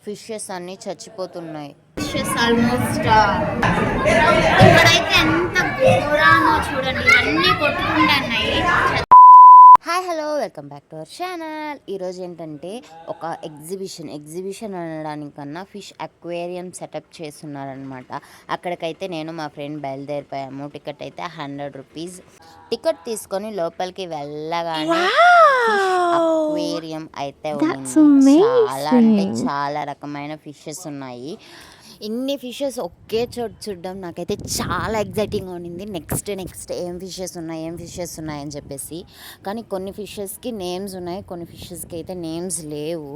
Fishes అన్నీ చచ్చిపోతున్నాయి. Fishes almost ఇక్కడైతే ఎంత ఘోరానో చూడండి, ఇవన్నీ కొట్టుకుంటున్నాయి. Hi hello welcome back to our channel. ఈరోజు ఏంటంటే ఒక ఎగ్జిబిషన్ అనడానికన్నా ఫిష్ అక్వేరియం సెటప్ చేస్తున్నారనమాట. అక్కడికైతే నేను మా ఫ్రెండ్ బయలుదేరిపోయాము. టికెట్ అయితే 100 రూపీస్. టికెట్ తీసుకొని లోపలికి వెళ్ళగానే ఫిష్ అక్వేరియం అయితే ఉంది. చాలా అంటే చాలా రకమైన ఫిషెస్ ఉన్నాయి. ఇన్ని ఫిషెస్ ఒకే చోటు చూడడం నాకైతే చాలా ఎగ్జైటింగ్గా ఉండింది. నెక్స్ట్ ఏం ఫిషెస్ ఉన్నాయని చెప్పేసి. కానీ కొన్ని ఫిషెస్కి నేమ్స్ ఉన్నాయి, కొన్ని ఫిషెస్కి అయితే నేమ్స్ లేవు.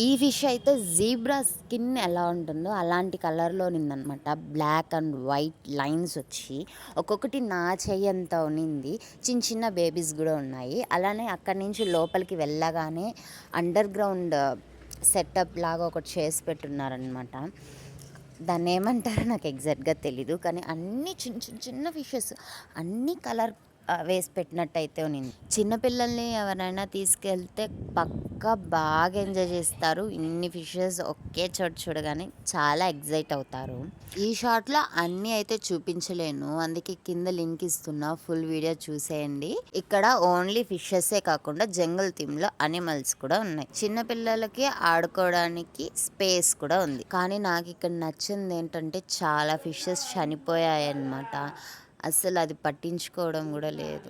ఈ ఫిష్ అయితే జీబ్రా స్కిన్ ఎలా ఉంటుందో అలాంటి కలర్లో ఉన్నదనమాట. బ్లాక్ అండ్ వైట్ లైన్స్ వచ్చి ఒక్కొక్కటి నా చెయ్యి అంత ఉన్నింది. చిన్న చిన్న బేబీస్ కూడా ఉన్నాయి. అలానే అక్కడి నుంచి లోపలికి వెళ్ళగానే అండర్ గ్రౌండ్ సెటప్ లాగా ఒకటి చేసి పెట్టున్నారనమాట. దాన్ని ఏమంటారో నాకు ఎగ్జాక్ట్గా తెలీదు. కానీ అన్నీ చిన్న ఫిషెస్ అన్నీ కలర్ వేసి పెట్టినట్టయితే ఉన్నింది. చిన్నపిల్లల్ని ఎవరైనా తీసుకెళ్తే పక్కా బాగా ఎంజాయ్ చేస్తారు. ఇన్ని ఫిషెస్ ఒకే చోటు చూడగానే చాలా ఎగ్జైట్ అవుతారు. ఈ షార్ట్లో అన్నీ అయితే చూపించలేను, అందుకే కింద లింక్ ఇస్తున్నా, ఫుల్ వీడియో చూసేయండి. ఇక్కడ ఓన్లీ ఫిషెసే కాకుండా జంగల్ థీమ్లో అనిమల్స్ కూడా ఉన్నాయి. చిన్నపిల్లలకి ఆడుకోవడానికి స్పేస్ కూడా ఉంది. కానీ నాకు ఇక్కడ నచ్చింది ఏంటంటే చాలా ఫిషెస్ చనిపోయాయి అన్నమాట. అసలు అది పట్టించుకోవడం కూడా లేదు.